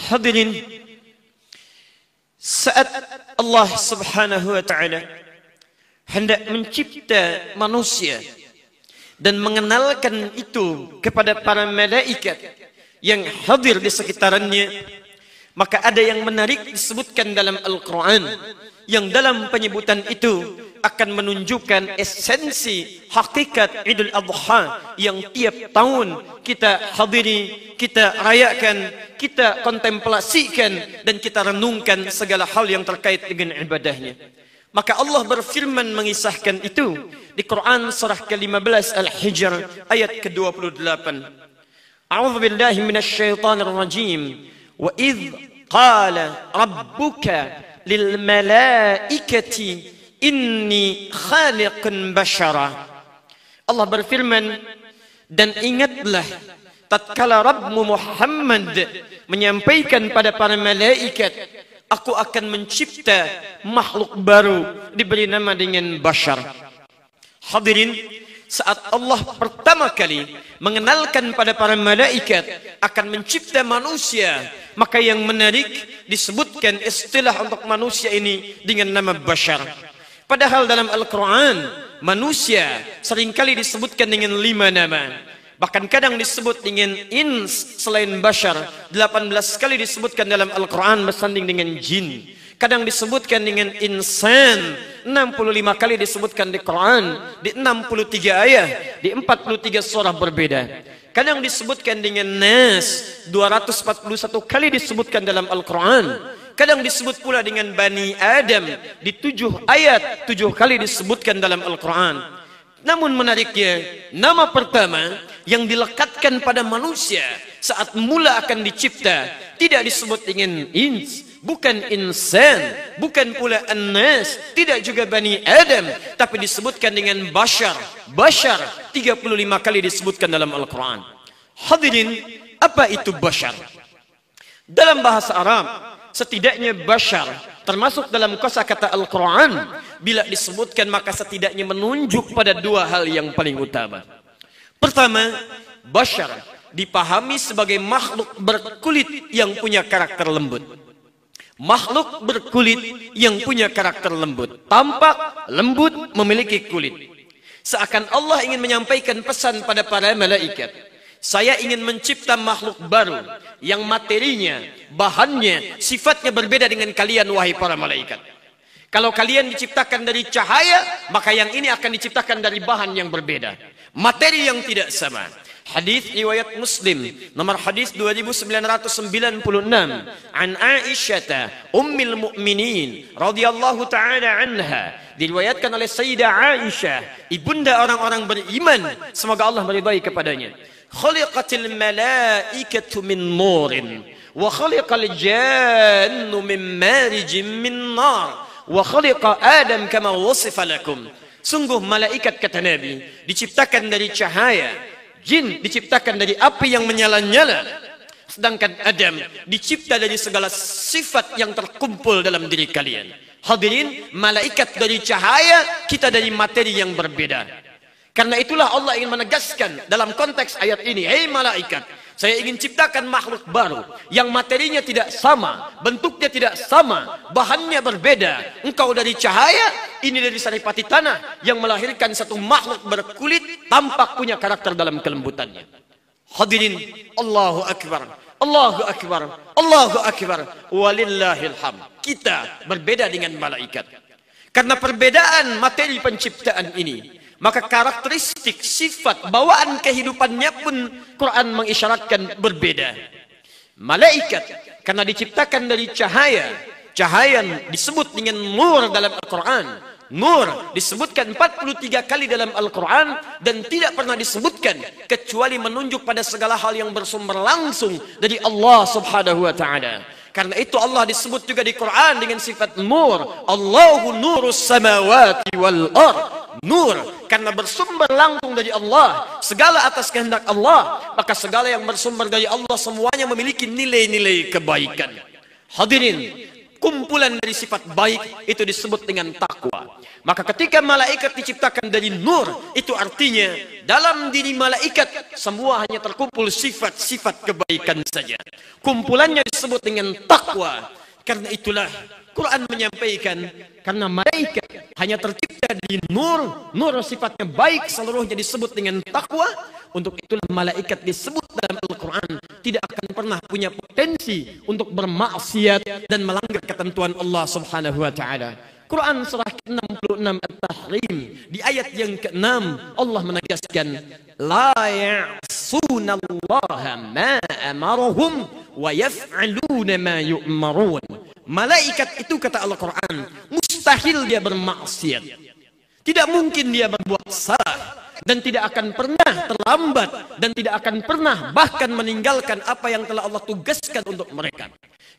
Hadirin, saat Allah Subhanahu wa taala hendak mencipta manusia dan mengenalkan itu kepada para malaikat yang hadir di sekitarannya, maka ada yang menarik disebutkan dalam Al-Quran, yang dalam penyebutan itu akan menunjukkan esensi hakikat Idul Adha yang tiap tahun kita hadiri, kita rayakan, kita kontemplasikan, dan kita renungkan segala hal yang terkait dengan ibadahnya. Maka Allah berfirman mengisahkan itu di Quran surah ke-15 Al-Hijr ayat ke-28. A'udzu billahi minasyaitonir rajim. Wa idz qala rabbuka lil malaikati inni khaliqun bashara. Allah berfirman, dan ingatlah tatkala Rabbmu Muhammad menyampaikan pada para malaikat, aku akan mencipta makhluk baru diberi nama dengan bashar. Hadirin, saat Allah pertama kali mengenalkan pada para malaikat akan mencipta manusia, maka yang menarik disebutkan istilah untuk manusia ini dengan nama bashar. Padahal dalam Al-Quran manusia seringkali disebutkan dengan 5 nama. Bahkan kadang disebut dengan ins selain bashar. 18 kali disebutkan dalam Al-Quran bersanding dengan jin. Kadang disebutkan dengan insan. 65 kali disebutkan di Quran. Di 63 ayat. Di 43 surah berbeda. Kadang disebutkan dengan nas. 241 kali disebutkan dalam Al-Quran. Kadang disebut pula dengan Bani Adam. Di 7 ayat 7 kali disebutkan dalam Al-Quran. Namun menariknya, nama pertama yang dilekatkan pada manusia saat mula akan dicipta tidak disebut dengan ins, bukan insan, bukan pula an-nas, tidak juga Bani Adam, tapi disebutkan dengan bashar. Bashar 35 kali disebutkan dalam Al-Quran. Hadirin, apa itu bashar? Dalam bahasa Arab, setidaknya bashar termasuk dalam kosakata Al-Quran, bila disebutkan maka setidaknya menunjuk pada 2 hal yang paling utama. Pertama, bashar dipahami sebagai makhluk berkulit yang punya karakter lembut. Makhluk berkulit yang punya karakter lembut, tampak lembut, memiliki kulit. Seakan Allah ingin menyampaikan pesan pada para malaikat, saya ingin mencipta makhluk baru yang materinya, bahannya, sifatnya berbeda dengan kalian wahai para malaikat. Kalau kalian diciptakan dari cahaya, maka yang ini akan diciptakan dari bahan yang berbeda, materi yang tidak sama. Hadis riwayat Muslim nomor hadis 2996 an Aisyah ummul mukminin radhiyallahu taala anha, diriwayatkan oleh Sayyidah Aisyah, ibunda orang-orang beriman, semoga Allah meridai kepadanya. Khuliqatil malaikatu min nurin wa khuliqal jannu min marijin min nar wa khuliqa Adam kama wusifa lakum. Sungguh malaikat, kata Nabi, diciptakan dari cahaya, jin diciptakan dari api yang menyala-nyala, sedangkan Adam dicipta dari segala sifat yang terkumpul dalam diri kalian. Hadirin, malaikat dari cahaya, kita dari materi yang berbeda. Karena itulah Allah ingin menegaskan dalam konteks ayat ini, hei malaikat, saya ingin ciptakan makhluk baru yang materinya tidak sama, bentuknya tidak sama, bahannya berbeda. Engkau dari cahaya, ini dari saripati tanah, yang melahirkan satu makhluk berkulit, tampak punya karakter dalam kelembutannya. Hadirin, Allahu Akbar, Allahu Akbar, Allahu Akbar, walillahil hamd. Kita berbeda dengan malaikat. Karena perbedaan materi penciptaan ini, maka karakteristik, sifat, bawaan kehidupannya pun Quran mengisyaratkan berbeda. Malaikat karena diciptakan dari cahaya, cahaya disebut dengan nur dalam Al-Quran. Nur disebutkan 43 kali dalam Al-Quran dan tidak pernah disebutkan kecuali menunjuk pada segala hal yang bersumber langsung dari Allah Subhanahu wa ta'ala. Karena itu Allah disebut juga di Quran dengan sifat nur. Allahu nurus samawati wal ard. Nur karena bersumber langsung dari Allah, segala atas kehendak Allah, maka segala yang bersumber dari Allah semuanya memiliki nilai-nilai kebaikan. Hadirin, kumpulan dari sifat baik itu disebut dengan takwa. Maka ketika malaikat diciptakan dari nur, itu artinya dalam diri malaikat semua hanya terkumpul sifat-sifat kebaikan saja. Kumpulannya disebut dengan takwa. Karena itulah Quran menyampaikan, karena malaikat hanya tercipta dari nur, nur sifatnya baik, seluruhnya disebut dengan takwa. Untuk itulah malaikat disebut dalam Al-Quran tidak akan pernah punya potensi untuk bermaksiat dan melanggar ketentuan Allah Subhanahu wa Ta'ala. Quran surah ke-66 At-Tahrim di ayat yang ke-6 Allah menegaskan, la ya'sunallaha ma amarahum wa yaf'aluna ma yu'marun. Malaikat itu, kata Al-Quran, mustahil dia bermaksiat. Tidak mungkin dia berbuat salah. Dan tidak akan pernah terlambat. Dan tidak akan pernah bahkan meninggalkan apa yang telah Allah tugaskan untuk mereka.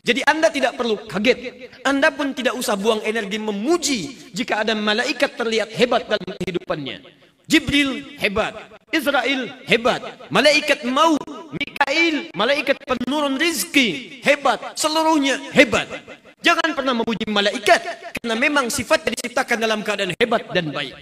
Jadi Anda tidak perlu kaget. Anda pun tidak usah buang energi memuji jika ada malaikat terlihat hebat dalam kehidupannya. Jibril hebat, Israel hebat, malaikat maut, Mikail, malaikat penurun rizki hebat, seluruhnya hebat. Jangan pernah memuji malaikat karena memang sifatnya diciptakan dalam keadaan hebat dan baik.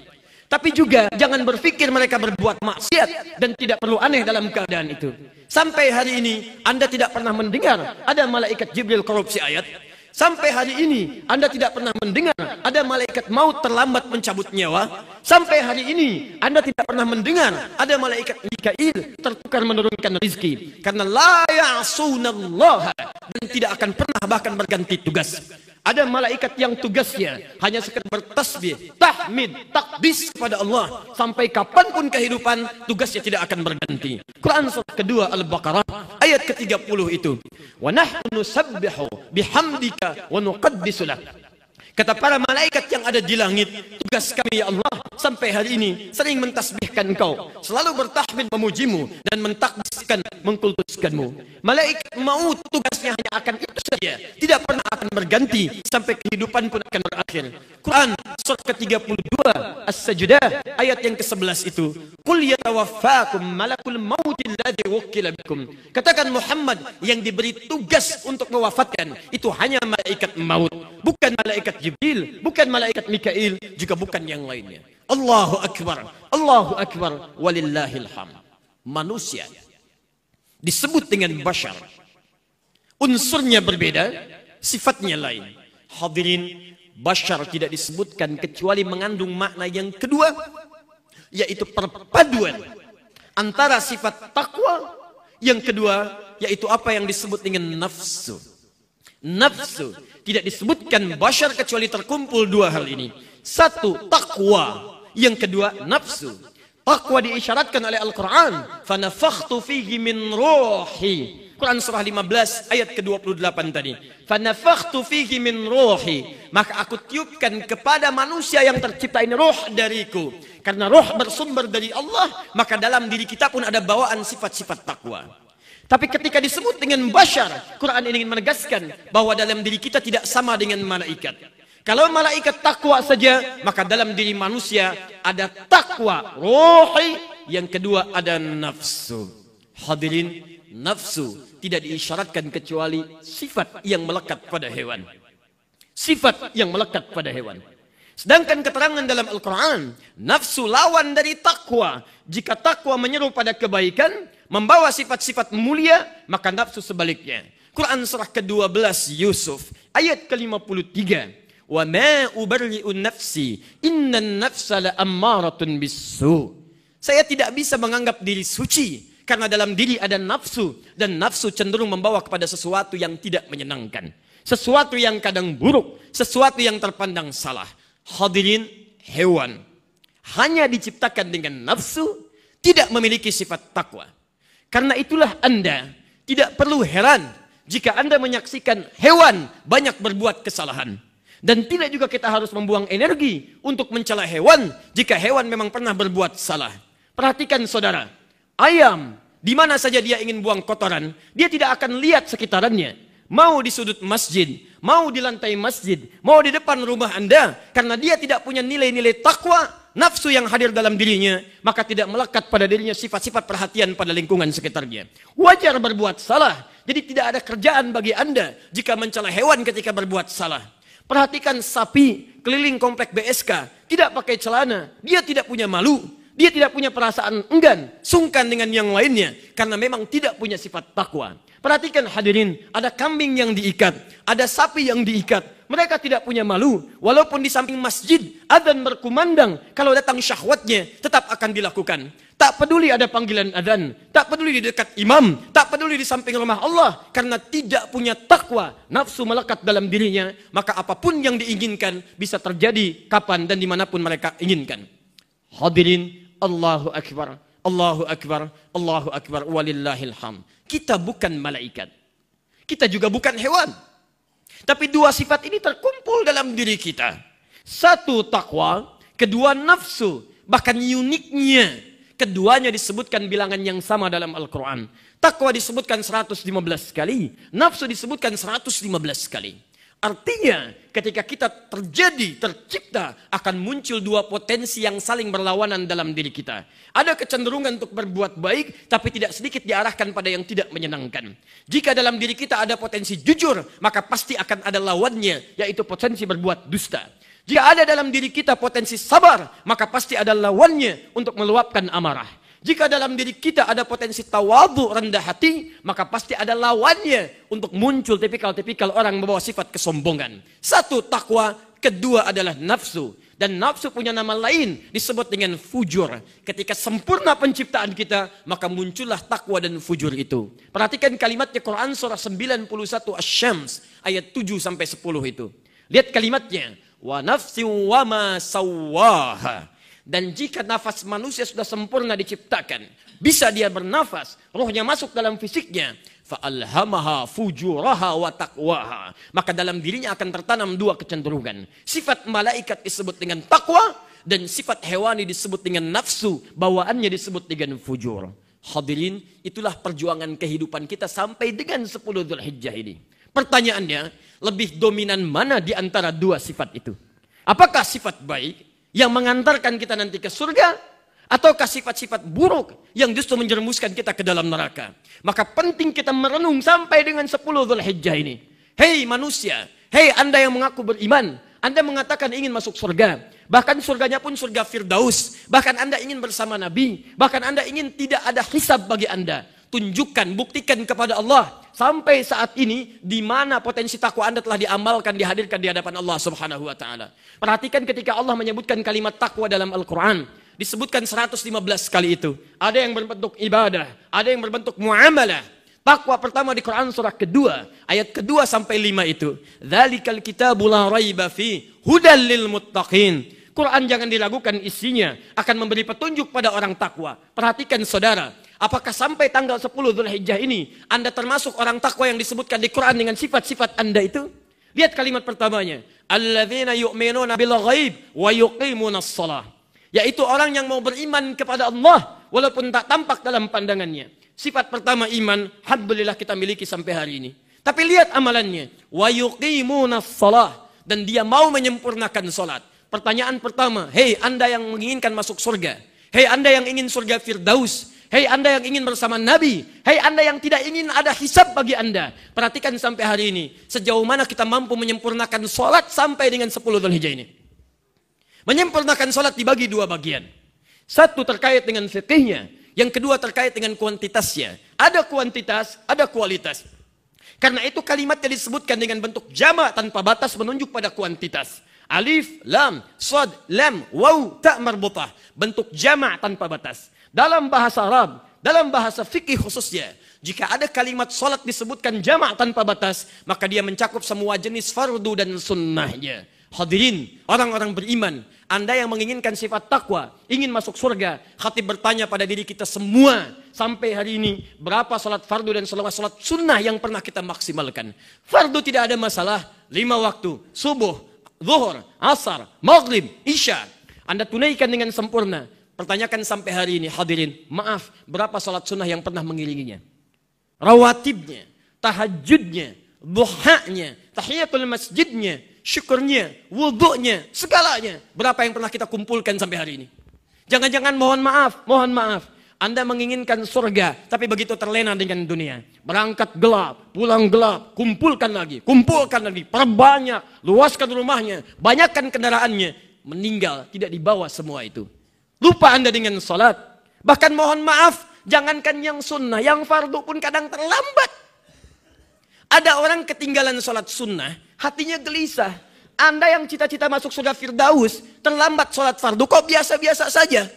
Tapi juga jangan berpikir mereka berbuat maksiat dan tidak perlu aneh dalam keadaan itu. Sampai hari ini Anda tidak pernah mendengar ada malaikat Jibril korupsi ayat. Sampai hari ini Anda tidak pernah mendengar ada malaikat maut terlambat mencabut nyawa. Sampai hari ini Anda tidak pernah mendengar ada malaikat Mikail tertukar menurunkan rezeki. Karena la ya'sunallaha, dan tidak akan pernah bahkan berganti tugas. Ada malaikat yang tugasnya hanya sekedar bertasbih, tahmid, takdis kepada Allah. Sampai kapanpun kehidupan, tugasnya tidak akan berganti. Quran surah kedua Al-Baqarah ayat ke-30 itu. Wa nahnu nusabbihu bihamdika wa nuqaddisu lak. Kata para malaikat yang ada di langit, tugas kami ya Allah sampai hari ini sering mentasbihkan Engkau, selalu bertahmid memujimu dan mentakdiskan, mengkultuskanmu. Malaikat maut tugasnya hanya akan itu saja, tidak pernah akan berganti sampai kehidupan pun akan berakhir. Quran surah ke-32 As-Sajdah ayat yang ke-11 itu, qul yatawaffakum malakul mautil ladzi wukkila bikum. Katakan Muhammad, yang diberi tugas untuk mewafatkan itu hanya malaikat maut, bukan malaikat Jibril, bukan malaikat Mikail, juga bukan yang lainnya. Allahu Akbar, Allahu Akbar, walillahil hamd. Manusia disebut dengan bashar. Unsurnya berbeda, sifatnya lain. Hadirin, bashar tidak disebutkan kecuali mengandung makna yang kedua, yaitu perpaduan antara sifat takwa, yang kedua yaitu apa yang disebut dengan nafsu. Nafsu tidak disebutkan bashar kecuali terkumpul dua hal ini. Satu, takwa. Yang kedua, nafsu. Takwa diisyaratkan oleh Al-Quran. Fanafakhtu fihi min ruhi. Quran surah 15 ayat ke-28 tadi. Fanafakhtu fihi min ruhi. Maka aku tiupkan kepada manusia yang tercipta ini roh dariku. Karena roh bersumber dari Allah, maka dalam diri kita pun ada bawaan sifat-sifat takwa. Tapi ketika disebut dengan bashar, Quran ingin menegaskan bahwa dalam diri kita tidak sama dengan malaikat. Kalau malaikat takwa saja, maka dalam diri manusia ada takwa ruhi, yang kedua ada nafsu. Hadirin, nafsu tidak diisyaratkan kecuali sifat yang melekat pada hewan. Sifat yang melekat pada hewan. Sedangkan keterangan dalam Al-Quran, nafsu lawan dari takwa. Jika takwa menyeru pada kebaikan, membawa sifat-sifat mulia, maka nafsu sebaliknya. Quran surah ke-12 Yusuf ayat ke-53. Wa ma ubarri'u nafsi innan nafsa la'ammaratun bisu. Saya tidak bisa menganggap diri suci karena dalam diri ada nafsu, dan nafsu cenderung membawa kepada sesuatu yang tidak menyenangkan, sesuatu yang kadang buruk, sesuatu yang terpandang salah. Hadirin, hewan hanya diciptakan dengan nafsu, tidak memiliki sifat takwa. Karena itulah Anda tidak perlu heran jika Anda menyaksikan hewan banyak berbuat kesalahan. Dan tidak juga kita harus membuang energi untuk mencela hewan jika hewan memang pernah berbuat salah. Perhatikan saudara, ayam di mana saja dia ingin buang kotoran, dia tidak akan lihat sekitarannya. Mau di sudut masjid, mau di lantai masjid, mau di depan rumah Anda, karena dia tidak punya nilai-nilai takwa, nafsu yang hadir dalam dirinya, maka tidak melekat pada dirinya sifat-sifat perhatian pada lingkungan sekitarnya. Wajar berbuat salah, Jadi tidak ada kerjaan bagi Anda jika mencela hewan ketika berbuat salah. Perhatikan sapi keliling komplek BSK, tidak pakai celana, dia tidak punya malu, dia tidak punya perasaan enggan, sungkan dengan yang lainnya, karena memang tidak punya sifat takwa. Perhatikan hadirin, ada kambing yang diikat, ada sapi yang diikat, mereka tidak punya malu, walaupun di samping masjid, adzan berkumandang, kalau datang syahwatnya, tetap akan dilakukan. Tak peduli ada panggilan adzan, tak peduli di dekat imam, tak peduli di samping rumah Allah, karena tidak punya takwa, nafsu melekat dalam dirinya, maka apapun yang diinginkan bisa terjadi kapan dan dimanapun mereka inginkan. Hadirin, Allahu Akbar, Allahu Akbar, Allahu Akbar, walillahil hamd. Kita bukan malaikat, kita juga bukan hewan, tapi dua sifat ini terkumpul dalam diri kita. Satu takwa, kedua nafsu, bahkan uniknya keduanya disebutkan bilangan yang sama dalam Al-Quran. Takwa disebutkan 115 kali, nafsu disebutkan 115 kali. Artinya ketika kita tercipta akan muncul dua potensi yang saling berlawanan dalam diri kita. Ada kecenderungan untuk berbuat baik, tapi tidak sedikit diarahkan pada yang tidak menyenangkan. Jika dalam diri kita ada potensi jujur, maka pasti akan ada lawannya, yaitu potensi berbuat dusta. Jika ada dalam diri kita potensi sabar, maka pasti ada lawannya untuk meluapkan amarah. Jika dalam diri kita ada potensi tawadhu, rendah hati, maka pasti ada lawannya untuk muncul tipikal-tipikal orang membawa sifat kesombongan. Satu takwa, kedua adalah nafsu. Dan nafsu punya nama lain, disebut dengan fujur. Ketika sempurna penciptaan kita, maka muncullah takwa dan fujur itu. Perhatikan kalimatnya Quran surah 91 Asy-Syams ayat 7-10 itu. Lihat kalimatnya. Wa nafsin wa ma sawwaha. Dan jika nafas manusia sudah sempurna diciptakan, bisa dia bernafas, rohnya masuk dalam fisiknya, fa'alhamaha fujuraha wa taqwaha. Maka dalam dirinya akan tertanam dua kecenderungan. Sifat malaikat disebut dengan takwa, dan sifat hewani disebut dengan nafsu, bawaannya disebut dengan fujur. Hadirin, itulah perjuangan kehidupan kita sampai dengan 10 Dzulhijjah ini. Pertanyaannya, lebih dominan mana di antara dua sifat itu? Apakah sifat baik yang mengantarkan kita nanti ke surga, ataukah sifat-sifat buruk yang justru menjerumuskan kita ke dalam neraka? Maka penting kita merenung sampai dengan 10 Dzulhijjah ini. Hei manusia, hei Anda yang mengaku beriman, Anda mengatakan ingin masuk surga, bahkan surganya pun surga Firdaus, bahkan Anda ingin bersama Nabi, bahkan Anda ingin tidak ada hisab bagi Anda. Tunjukkan, buktikan kepada Allah sampai saat ini di mana potensi takwa Anda telah diamalkan, dihadirkan di hadapan Allah Subhanahu wa taala. Perhatikan ketika Allah menyebutkan kalimat takwa dalam Al-Qur'an, disebutkan 115 kali itu. Ada yang berbentuk ibadah, ada yang berbentuk muamalah. Takwa pertama di Quran surah kedua, ayat kedua sampai 5 itu. Dzalikal kitabu la raiba fi hudal lil muttaqin. Quran jangan diragukan isinya, akan memberi petunjuk pada orang takwa. Perhatikan saudara, apakah sampai tanggal 10 Dzulhijjah ini Anda termasuk orang takwa yang disebutkan di Quran dengan sifat-sifat Anda itu? Lihat kalimat pertamanya, alladzina yu'minuna bil ghaib wa yuqimunas shalah. Yaitu orang yang mau beriman kepada Allah walaupun tak tampak dalam pandangannya. Sifat pertama iman, alhamdulillah kita miliki sampai hari ini. Tapi lihat amalannya, wa yuqimunas shalah, dan dia mau menyempurnakan salat. Pertanyaan pertama, hei Anda yang menginginkan masuk surga, hei Anda yang ingin surga Firdaus, hei Anda yang ingin bersama Nabi, hei Anda yang tidak ingin ada hisab bagi Anda. Perhatikan sampai hari ini, sejauh mana kita mampu menyempurnakan sholat sampai dengan 10 Dzulhijjah ini. Menyempurnakan sholat dibagi dua bagian. Satu terkait dengan fikihnya, yang kedua terkait dengan kuantitasnya. Ada kuantitas, ada kualitas. Karena itu kalimatnya disebutkan dengan bentuk jamak tanpa batas menunjuk pada kuantitas. Alif, lam, shad, lam, waw, ta marbutah. Bentuk jamak tanpa batas. Dalam bahasa Arab, dalam bahasa fikih khususnya, jika ada kalimat salat disebutkan jamak tanpa batas, maka dia mencakup semua jenis fardu dan sunnahnya. Hadirin, orang-orang beriman, Anda yang menginginkan sifat takwa, ingin masuk surga, khatib bertanya pada diri kita semua, sampai hari ini, berapa salat fardu dan salat sunnah yang pernah kita maksimalkan? Fardu tidak ada masalah, 5 waktu, subuh, zuhur, asar, maghrib, isya. Anda tunaikan dengan sempurna. Pertanyakan sampai hari ini, hadirin, maaf, berapa salat sunnah yang pernah mengiringinya? Rawatibnya, tahajudnya, duhanya, tahiyatul masjidnya, syukurnya, wudhunya, segalanya. Berapa yang pernah kita kumpulkan sampai hari ini? Jangan-jangan mohon maaf, Anda menginginkan surga, tapi begitu terlena dengan dunia. Berangkat gelap, pulang gelap, kumpulkan lagi, perbanyak, luaskan rumahnya, banyakkan kendaraannya. Meninggal, tidak dibawa semua itu. Lupa Anda dengan salat. Bahkan mohon maaf, jangankan yang sunnah, yang fardu pun kadang terlambat. Ada orang ketinggalan salat sunnah, hatinya gelisah. Anda yang cita-cita masuk surga Firdaus, terlambat salat fardu, kok biasa-biasa saja?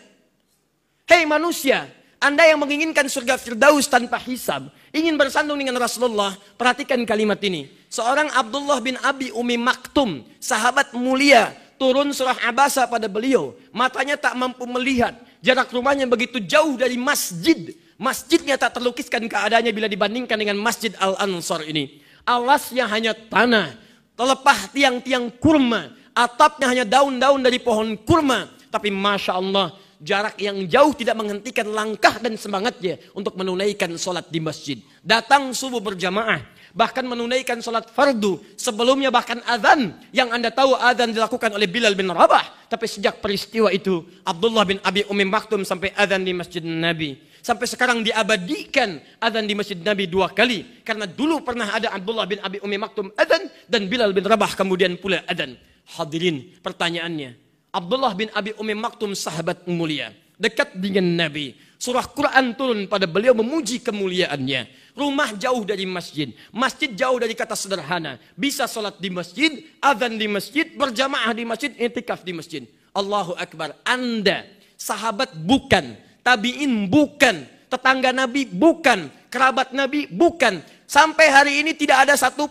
Hei manusia, Anda yang menginginkan surga Firdaus tanpa hisab, ingin bersandung dengan Rasulullah, perhatikan kalimat ini. Seorang Abdullah bin Abi Umi Maktum, sahabat mulia, turun surah Abasa pada beliau. Matanya tak mampu melihat, jarak rumahnya begitu jauh dari masjid. Masjidnya tak terlukiskan keadaannya bila dibandingkan dengan Masjid Al-Ansar ini. Alasnya hanya tanah, telepah tiang-tiang kurma, atapnya hanya daun-daun dari pohon kurma. Tapi Masya Allah, jarak yang jauh tidak menghentikan langkah dan semangatnya untuk menunaikan sholat di masjid. Datang subuh berjamaah, bahkan menunaikan sholat fardu. Sebelumnya bahkan azan, yang Anda tahu azan dilakukan oleh Bilal bin Rabah. Tapi sejak peristiwa itu, Abdullah bin Abi Umi Maktum sampai azan di masjid Nabi. Sampai sekarang diabadikan azan di masjid Nabi 2 kali. Karena dulu pernah ada Abdullah bin Abi Umi Maktum azan, dan Bilal bin Rabah kemudian pula azan. Hadirin, pertanyaannya, Abdullah bin Abi Umi Maktum sahabat mulia, dekat dengan Nabi. Surah Quran turun pada beliau memuji kemuliaannya. Rumah jauh dari masjid, masjid jauh dari kata sederhana. Bisa sholat di masjid, azan di masjid, berjamaah di masjid, i'tikaf di masjid. Allahu Akbar. Anda sahabat bukan, tabi'in bukan, tetangga Nabi bukan, kerabat Nabi bukan. Sampai hari ini tidak ada satu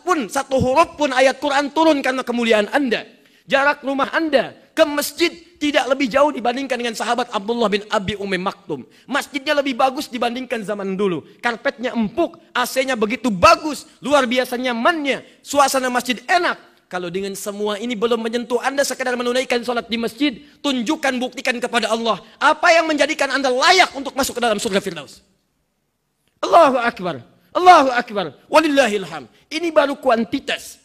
huruf pun ayat Quran turun karena kemuliaan Anda. Jarak rumah Anda ke masjid tidak lebih jauh dibandingkan dengan sahabat Abdullah bin Abi Umi Maktum. Masjidnya lebih bagus dibandingkan zaman dulu. Karpetnya empuk, AC-nya begitu bagus, luar biasa nyamannya, suasana masjid enak. Kalau dengan semua ini belum menyentuh Anda sekedar menunaikan sholat di masjid, tunjukkan, buktikan kepada Allah apa yang menjadikan Anda layak untuk masuk ke dalam surga Firdaus. Allahu Akbar, Allahu Akbar, walillahilham. Ini baru kuantitas,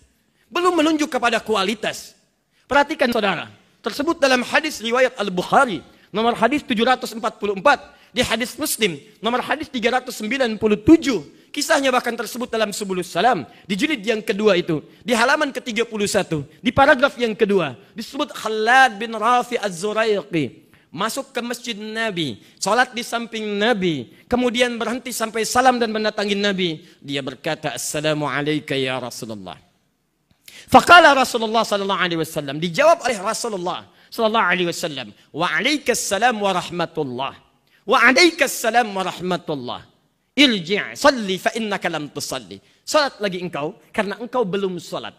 belum menunjuk kepada kualitas. Perhatikan saudara, tersebut dalam hadis riwayat Al-Bukhari, nomor hadis 744, di hadis Muslim, nomor hadis 397. Kisahnya bahkan tersebut dalam Subulus Salam, di jilid yang kedua itu, di halaman ke-31, di paragraf yang kedua, disebut Khalad bin Rafi Az-Zuraiqi. Masuk ke masjid Nabi, salat di samping Nabi, kemudian berhenti sampai salam dan mendatangi Nabi. Dia berkata, Assalamualaikum ya Rasulullah. Faqala Rasulullah sallallahu alaihi wasallam, dijawab oleh Rasulullah sallallahu alaihi wasallam, wa alaikassalam wa rahmatullah. Wa alaikassalam wa rahmatullah. Irji' salli fa innaka lam tusalli. Salat lagi engkau karena engkau belum salat.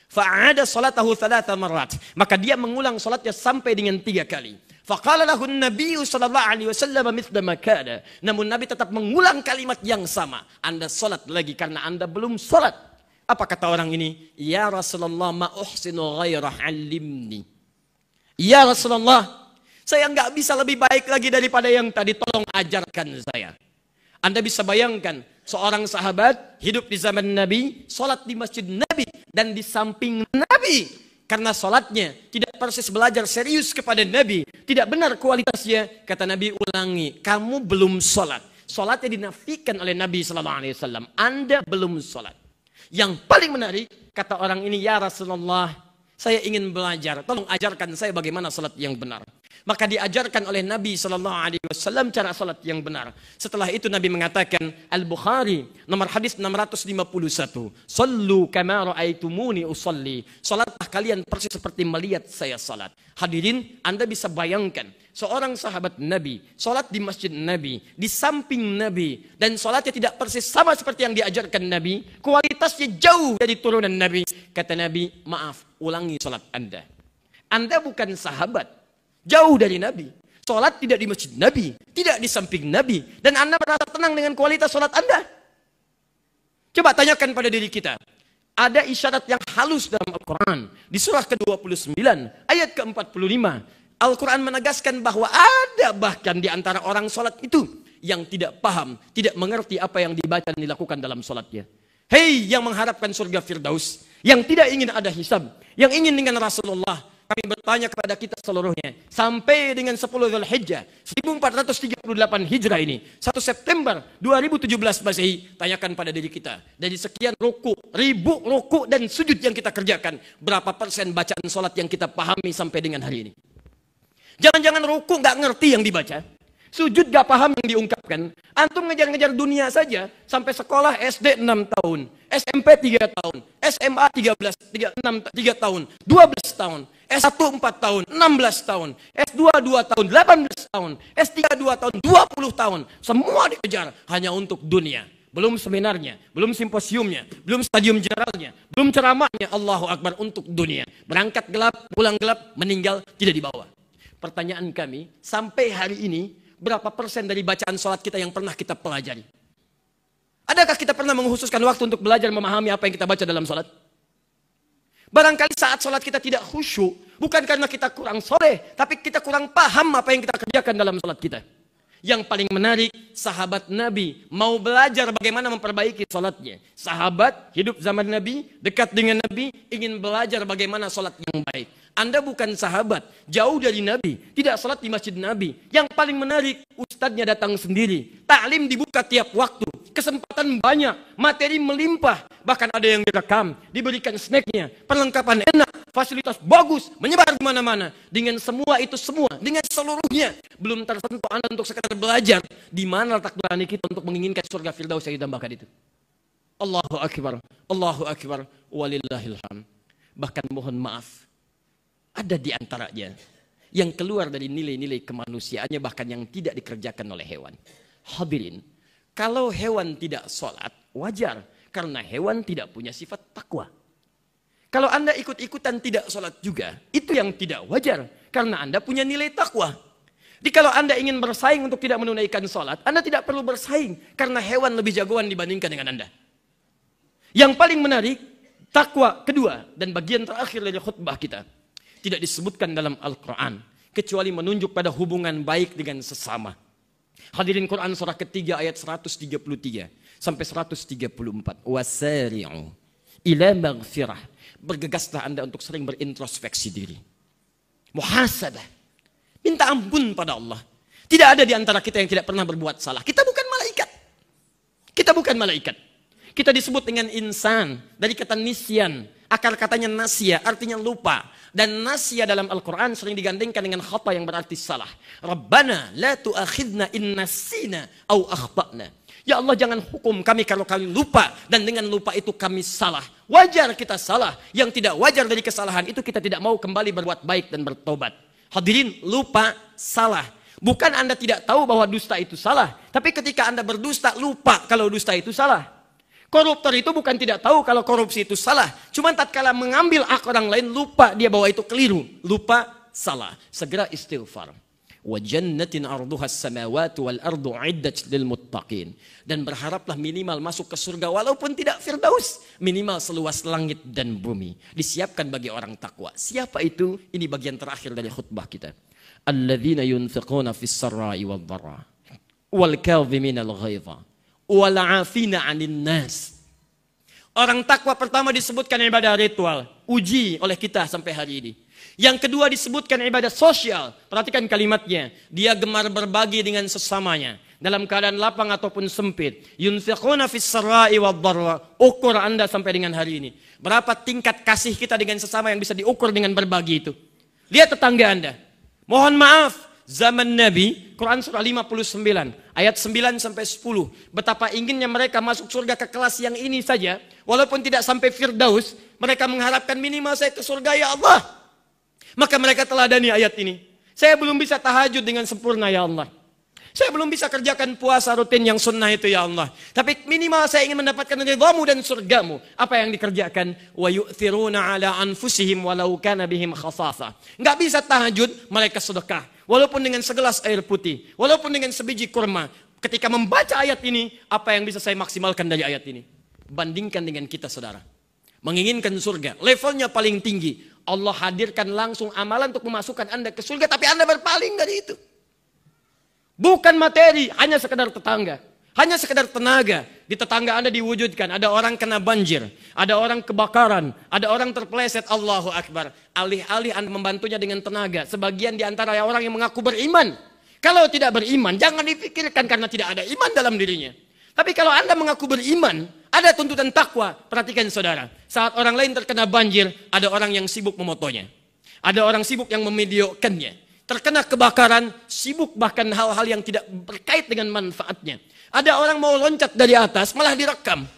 Fa'ada salatahu 3 marrat. Maka dia mengulang salatnya sampai dengan 3 kali. Faqala lahu an-nabiy sallallahu alaihi wasallam mithla ma kana. Namun Nabi tetap mengulang kalimat yang sama. Anda salat lagi karena Anda belum salat. Apa kata orang ini? Ya Rasulullah, ma uhsinu ghairah alimni. Ya Rasulullah, saya nggak bisa lebih baik lagi daripada yang tadi, tolong ajarkan saya. Anda bisa bayangkan, seorang sahabat hidup di zaman Nabi, sholat di masjid Nabi, dan di samping Nabi. Karena sholatnya tidak persis belajar serius kepada Nabi, tidak benar kualitasnya, kata Nabi, ulangi, kamu belum sholat. Sholatnya dinafikan oleh Nabi SAW. Anda belum sholat. Yang paling menarik, kata orang ini, ya Rasulullah, saya ingin belajar, tolong ajarkan saya bagaimana salat yang benar. Maka diajarkan oleh Nabi SAW cara salat yang benar. Setelah itu Nabi mengatakan, Al-Bukhari, nomor hadis 651, Sallu kama ra'aitumuni usalli. Salatlah kalian persis seperti melihat saya salat. Hadirin, Anda bisa bayangkan, seorang sahabat Nabi, salat di masjid Nabi, di samping Nabi, dan salatnya tidak persis sama seperti yang diajarkan Nabi, kualitasnya jauh dari turunan Nabi. Kata Nabi, maaf, ulangi salat Anda. Anda bukan sahabat, jauh dari Nabi. Salat tidak di masjid Nabi, tidak di samping Nabi, dan Anda merasa tenang dengan kualitas salat Anda. Coba tanyakan pada diri kita. Ada isyarat yang halus dalam Al-Quran. Di surah ke-29, ayat ke-45. Al-Quran menegaskan bahwa ada bahkan di antara orang sholat itu yang tidak paham, tidak mengerti apa yang dibaca dan dilakukan dalam sholatnya. Hei yang mengharapkan surga Firdaus, yang tidak ingin ada hisab, yang ingin dengan Rasulullah, kami bertanya kepada kita seluruhnya. Sampai dengan 10 Dzulhijjah 1438 Hijrah ini, 1 September 2017 Masehi, tanyakan pada diri kita. Dari sekian ruku, ribu ruku dan sujud yang kita kerjakan, berapa persen bacaan sholat yang kita pahami sampai dengan hari ini? Jangan-jangan ruku nggak ngerti yang dibaca. Sujud gak paham yang diungkapkan. Antum ngejar-ngejar dunia saja. Sampai sekolah SD 6 tahun. SMP 3 tahun. SMA 3 tahun. 12 tahun. S1 4 tahun. 16 tahun. S2 2 tahun. 18 tahun. S3 2 tahun. 20 tahun. Semua dikejar hanya untuk dunia. Belum seminarnya. Belum simposiumnya. Belum stadium generalnya. Belum ceramahnya. Allahu Akbar, untuk dunia. Berangkat gelap, pulang gelap, meninggal tidak dibawa. Pertanyaan kami, sampai hari ini, berapa persen dari bacaan sholat kita yang pernah kita pelajari? Adakah kita pernah mengkhususkan waktu untuk belajar memahami apa yang kita baca dalam sholat? Barangkali saat sholat kita tidak khusyuk, bukan karena kita kurang soleh, tapi kita kurang paham apa yang kita kerjakan dalam sholat kita. Yang paling menarik, sahabat Nabi mau belajar bagaimana memperbaiki sholatnya. Sahabat hidup zaman Nabi, dekat dengan Nabi, ingin belajar bagaimana sholat yang baik. Anda bukan sahabat, jauh dari Nabi, tidak sholat di masjid Nabi. Yang paling menarik, ustadznya datang sendiri. Taklim dibuka tiap waktu, kesempatan banyak, materi melimpah. Bahkan ada yang direkam, diberikan snacknya, perlengkapan enak, fasilitas bagus, menyebar di mana-mana. Dengan semua itu semua, dengan seluruhnya, belum tersentuh Anda untuk sekadar belajar. Di mana letak berani kita untuk menginginkan surga Firdaus yang ditambahkan itu? Allahu Akbar, walillahilham. Bahkan mohon maaf, ada di antaranya yang keluar dari nilai-nilai kemanusiaannya, bahkan yang tidak dikerjakan oleh hewan. Hadirin, kalau hewan tidak sholat, wajar, karena hewan tidak punya sifat takwa. Kalau Anda ikut-ikutan tidak sholat juga, itu yang tidak wajar, karena Anda punya nilai takwa. Jadi kalau Anda ingin bersaing untuk tidak menunaikan sholat, Anda tidak perlu bersaing, karena hewan lebih jagoan dibandingkan dengan Anda. Yang paling menarik, takwa kedua, dan bagian terakhir dari khutbah kita, tidak disebutkan dalam Al-Quran, kecuali menunjuk pada hubungan baik dengan sesama. Hadirin, Quran surah ketiga ayat 133 sampai 134. Wasari'u ila maghfirah. Bergegaslah Anda untuk sering berintrospeksi diri. Muhasabah. Minta ampun pada Allah. Tidak ada di antara kita yang tidak pernah berbuat salah. Kita bukan malaikat. Kita bukan malaikat. Kita disebut dengan insan dari kata nisyan. Akar katanya nasya, artinya lupa. Dan nasya dalam Al-Quran sering digandengkan dengan khata yang berarti salah. Rabbana la tu'akhidna in nasina au akhta'na. Ya Allah, jangan hukum kami kalau kami lupa, dan dengan lupa itu kami salah. Wajar kita salah. Yang tidak wajar dari kesalahan itu kita tidak mau kembali berbuat baik dan bertobat. Hadirin, lupa salah. Bukan Anda tidak tahu bahwa dusta itu salah, tapi ketika Anda berdusta lupa kalau dusta itu salah. Koruptor itu bukan tidak tahu kalau korupsi itu salah. Cuma tatkala mengambil hak orang lain, lupa dia bahwa itu keliru. Lupa, salah. Segera istighfar. Wa jannatin arduhas samawati wal ardu iddat lil muttaqin. Dan berharaplah minimal masuk ke surga walaupun tidak firdaus. Minimal seluas langit dan bumi. Disiapkan bagi orang takwa. Siapa itu? Ini bagian terakhir dari khutbah kita. Alladzina yunfiquna fis sarra'i wal dharra wal kadhimina al ghaidha wal'afina 'anil nas. Orang takwa pertama disebutkan ibadah ritual, uji oleh kita sampai hari ini. Yang kedua disebutkan ibadah sosial. Perhatikan kalimatnya, dia gemar berbagi dengan sesamanya dalam keadaan lapang ataupun sempit. Yunfiquna fis sarra'i wad dharra. Ukur Anda sampai dengan hari ini, berapa tingkat kasih kita dengan sesama yang bisa diukur dengan berbagi itu. Lihat tetangga Anda. Mohon maaf, zaman Nabi, Quran surah 59, ayat 9 sampai 10. Betapa inginnya mereka masuk surga ke kelas yang ini saja. Walaupun tidak sampai firdaus, mereka mengharapkan minimal saya ke surga ya Allah. Maka mereka teladani ayat ini. Saya belum bisa tahajud dengan sempurna ya Allah. Saya belum bisa kerjakan puasa rutin yang sunnah itu ya Allah. Tapi minimal saya ingin mendapatkan ridhamu dan surgamu. Apa yang dikerjakan? Wa yu'thiruna ala anfusihim walau kana bihim khasasa. Enggak bisa tahajud, mereka sedekah. Walaupun dengan segelas air putih, walaupun dengan sebiji kurma. Ketika membaca ayat ini, apa yang bisa saya maksimalkan dari ayat ini? Bandingkan dengan kita, saudara. Menginginkan surga, levelnya paling tinggi. Allah hadirkan langsung amalan untuk memasukkan Anda ke surga, tapi Anda berpaling dari itu. Bukan materi, hanya sekedar tetangga. Hanya sekedar tenaga. Di tetangga Anda diwujudkan. Ada orang kena banjir. Ada orang kebakaran. Ada orang terpeleset. Allahu Akbar. Alih-alih Anda membantunya dengan tenaga. Sebagian di antara orang yang mengaku beriman. Kalau tidak beriman, jangan dipikirkan karena tidak ada iman dalam dirinya. Tapi kalau Anda mengaku beriman, ada tuntutan takwa. Perhatikan saudara. Saat orang lain terkena banjir, ada orang yang sibuk memotonya. Ada orang sibuk yang memvideokannya. Terkena kebakaran, sibuk bahkan hal-hal yang tidak berkait dengan manfaatnya. Ada orang mau loncat dari atas, malah direkam.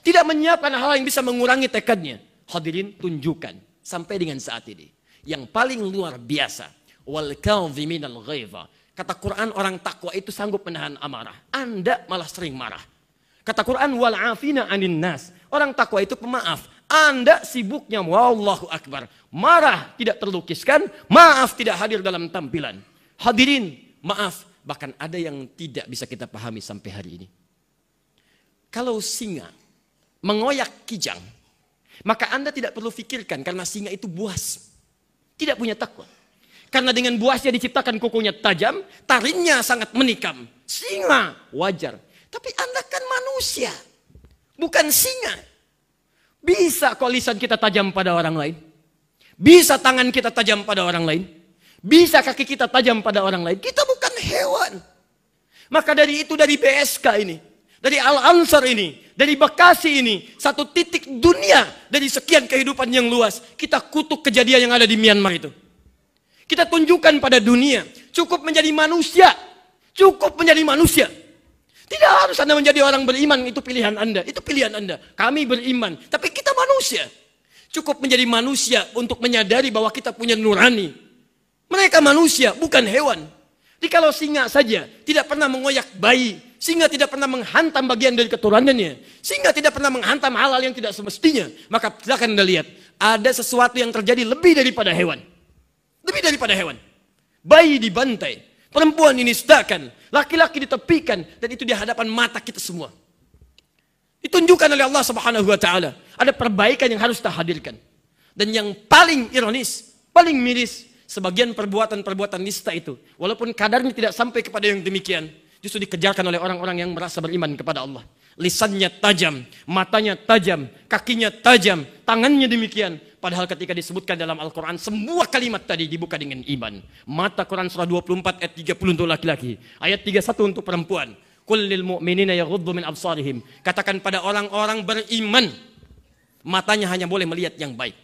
Tidak menyiapkan hal yang bisa mengurangi tekadnya. Hadirin, tunjukkan sampai dengan saat ini. Yang paling luar biasa. Wal kadhiminal ghaidha. Kata Quran, orang takwa itu sanggup menahan amarah. Anda malah sering marah. Kata Quran, wal afina anin nas. Orang takwa itu pemaaf. Anda sibuknya, wallahu akbar. Marah tidak terlukiskan, maaf tidak hadir dalam tampilan. Hadirin, maaf. Bahkan ada yang tidak bisa kita pahami sampai hari ini. Kalau singa mengoyak kijang, maka Anda tidak perlu pikirkan karena singa itu buas. Tidak punya takwa. Karena dengan buasnya diciptakan kukunya tajam, taringnya sangat menikam. Singa wajar. Tapi Anda kan manusia, bukan singa. Bisa kok lisan kita tajam pada orang lain. Bisa tangan kita tajam pada orang lain. Bisa kaki kita tajam pada orang lain. Kita bukan hewan. Maka dari itu, dari BSK ini, dari Al-Ansar ini, dari Bekasi ini, satu titik dunia dari sekian kehidupan yang luas, kita kutuk kejadian yang ada di Myanmar itu. Kita tunjukkan pada dunia, cukup menjadi manusia. Cukup menjadi manusia. Tidak harus Anda menjadi orang beriman, itu pilihan Anda. Itu pilihan Anda. Kami beriman, tapi kita manusia. Cukup menjadi manusia untuk menyadari bahwa kita punya nurani. Mereka manusia, bukan hewan. Jadi kalau singa saja tidak pernah mengoyak bayi, singa tidak pernah menghantam bagian dari keturunannya, singa tidak pernah menghantam hal-hal yang tidak semestinya, maka silakan Anda lihat, ada sesuatu yang terjadi lebih daripada hewan. Lebih daripada hewan. Bayi dibantai, perempuan dinistakan, laki-laki ditepikan, dan itu di hadapan mata kita semua. Ditunjukkan oleh Allah Subhanahu wa taala. Ada perbaikan yang harus kita hadirkan. Dan yang paling ironis, paling miris, sebagian perbuatan-perbuatan nista itu, walaupun kadarnya tidak sampai kepada yang demikian, justru dikejarkan oleh orang-orang yang merasa beriman kepada Allah. Lisannya tajam, matanya tajam, kakinya tajam, tangannya demikian. Padahal ketika disebutkan dalam Al-Quran, semua kalimat tadi dibuka dengan iman. Mata Quran surah 24 ayat 30 untuk laki-laki, ayat 31 untuk perempuan. Qul lil mu'minina yaghuddu min absarihim. Katakan pada orang-orang beriman, matanya hanya boleh melihat yang baik.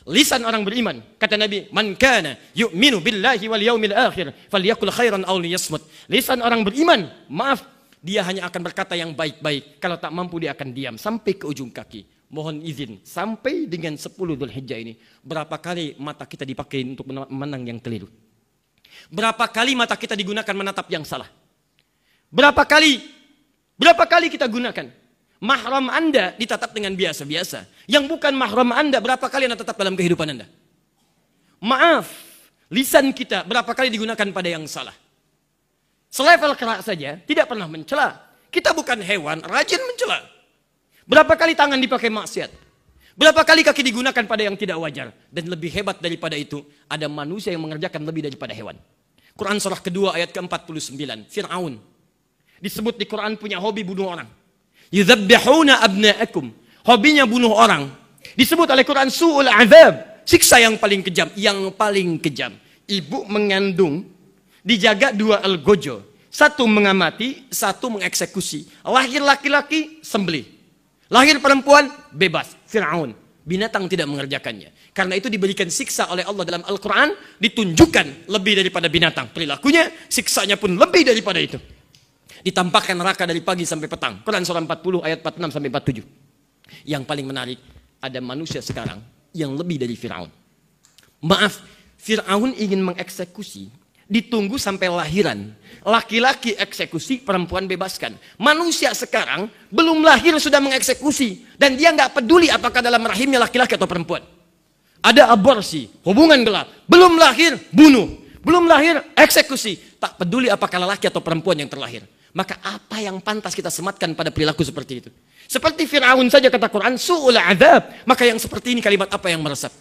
Lisan orang beriman, kata Nabi, man kana yu'minu billahi wal yaumil akhir falyakul khairan aw liyasmut. Lisan orang beriman, maaf, dia hanya akan berkata yang baik-baik. Kalau tak mampu dia akan diam sampai ke ujung kaki. Mohon izin, sampai dengan 10 Dzulhijjah ini, berapa kali mata kita dipakai untuk menang yang keliru? Berapa kali mata kita digunakan menatap yang salah? Berapa kali kita gunakan? Mahram Anda ditatap dengan biasa-biasa. Yang bukan mahram Anda, berapa kali Anda tetap dalam kehidupan Anda? Maaf, lisan kita berapa kali digunakan pada yang salah? Selevel kerak saja, tidak pernah mencela. Kita bukan hewan, rajin mencela. Berapa kali tangan dipakai maksiat? Berapa kali kaki digunakan pada yang tidak wajar? Dan lebih hebat daripada itu, ada manusia yang mengerjakan lebih daripada hewan. Quran surah kedua ayat ke-49, Fir'aun. Disebut di Quran punya hobi bunuh orang. Yudzabbihuna abna'akum. Hobinya bunuh orang. Disebut oleh Quran su'ul azab. Siksa yang paling kejam. Yang paling kejam. Ibu mengandung. Dijaga 2 algojo. 1 mengamati, 1 mengeksekusi. Lahir laki-laki, sembelih. Lahir perempuan, bebas. Fir'aun. Binatang tidak mengerjakannya. Karena itu diberikan siksa oleh Allah dalam Al-Quran. Ditunjukkan lebih daripada binatang. Perilakunya, siksanya pun lebih daripada itu. Ditampakkan neraka dari pagi sampai petang. Quran surah 40 ayat 46 sampai 47. Yang paling menarik, ada manusia sekarang yang lebih dari Fir'aun. Maaf, Fir'aun ingin mengeksekusi, ditunggu sampai lahiran. Laki-laki eksekusi, perempuan bebaskan. Manusia sekarang belum lahir sudah mengeksekusi, dan dia nggak peduli apakah dalam rahimnya laki-laki atau perempuan. Ada aborsi, hubungan gelap, belum lahir bunuh, belum lahir eksekusi, tak peduli apakah laki atau perempuan yang terlahir. Maka apa yang pantas kita sematkan pada perilaku seperti itu? Seperti Fir'aun saja kata Quran, su'ul azab. Maka yang seperti ini kalimat apa yang meresap?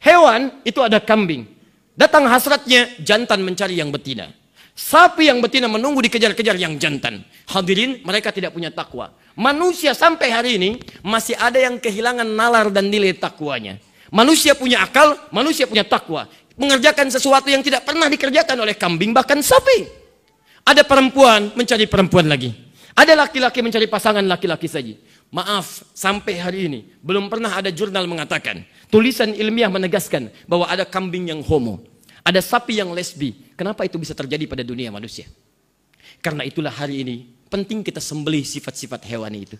Hewan itu ada kambing. Datang hasratnya, jantan mencari yang betina. Sapi yang betina menunggu dikejar-kejar yang jantan. Hadirin, mereka tidak punya takwa. Manusia sampai hari ini masih ada yang kehilangan nalar dan nilai takwanya. Manusia punya akal, manusia punya takwa. Mengerjakan sesuatu yang tidak pernah dikerjakan oleh kambing, bahkan sapi. Ada perempuan mencari perempuan lagi. Ada laki-laki mencari pasangan laki-laki saja. Maaf, sampai hari ini belum pernah ada jurnal mengatakan, tulisan ilmiah menegaskan bahwa ada kambing yang homo, ada sapi yang lesbi. Kenapa itu bisa terjadi pada dunia manusia? Karena itulah hari ini penting kita sembelih sifat-sifat hewani itu.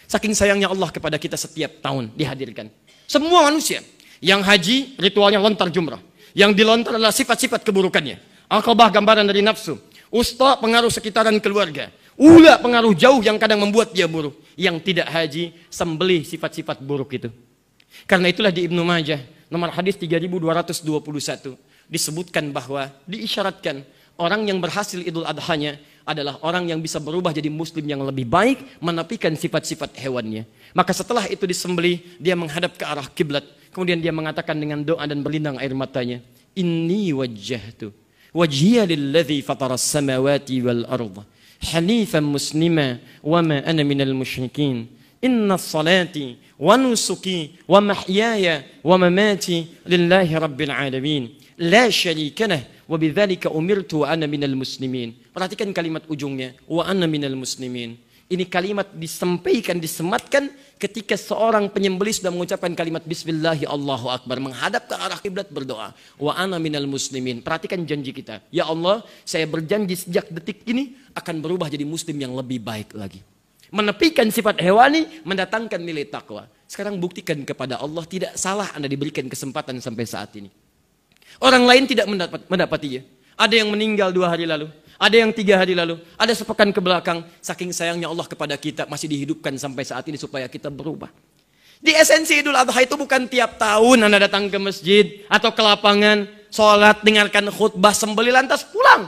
Saking sayangnya Allah kepada kita, setiap tahun dihadirkan semua manusia. Yang haji ritualnya lontar jumrah, yang dilontar adalah sifat-sifat keburukannya. Aqabah gambaran dari nafsu, usta pengaruh sekitaran keluarga, ula pengaruh jauh yang kadang membuat dia buruk. Yang tidak haji sembelih sifat-sifat buruk itu. Karena itulah di Ibnu Majah nomor hadis 3221 disebutkan bahwa diisyaratkan orang yang berhasil Idul Adhanya adalah orang yang bisa berubah jadi muslim yang lebih baik, menapikan sifat-sifat hewannya. Maka setelah itu disembelih, dia menghadap ke arah kiblat. Kemudian dia mengatakan dengan doa dan berlinang air matanya, Inni wajjahtu wajhiya lilladzi fataras samawati wal arda hanifan muslima wa ma ana minal musyrikin. Inna salati wa nusuki wa mahyaya wa mamati lillahi rabbil alamin. La syarikalah wa bidzalika umirtu wa ana minal muslimin. Perhatikan kalimat ujungnya, wa ana minal muslimin. Ini kalimat disampaikan, disematkan ketika seorang penyembelih sudah mengucapkan kalimat bismillahi Allahu akbar, menghadap ke arah kiblat berdoa, wa ana minal muslimin. Perhatikan janji kita. Ya Allah, saya berjanji sejak detik ini akan berubah jadi muslim yang lebih baik lagi. Menepikan sifat hewani, mendatangkan nilai takwa. Sekarang buktikan kepada Allah, tidak salah Anda diberikan kesempatan sampai saat ini. Orang lain tidak mendapatinya. Ada yang meninggal 2 hari lalu, ada yang 3 hari lalu, ada sepekan ke belakang. Saking sayangnya Allah kepada kita, masih dihidupkan sampai saat ini supaya kita berubah. Di esensi Idul Adha itu bukan tiap tahun Anda datang ke masjid atau ke lapangan, sholat, dengarkan khutbah, sembelih lantas pulang.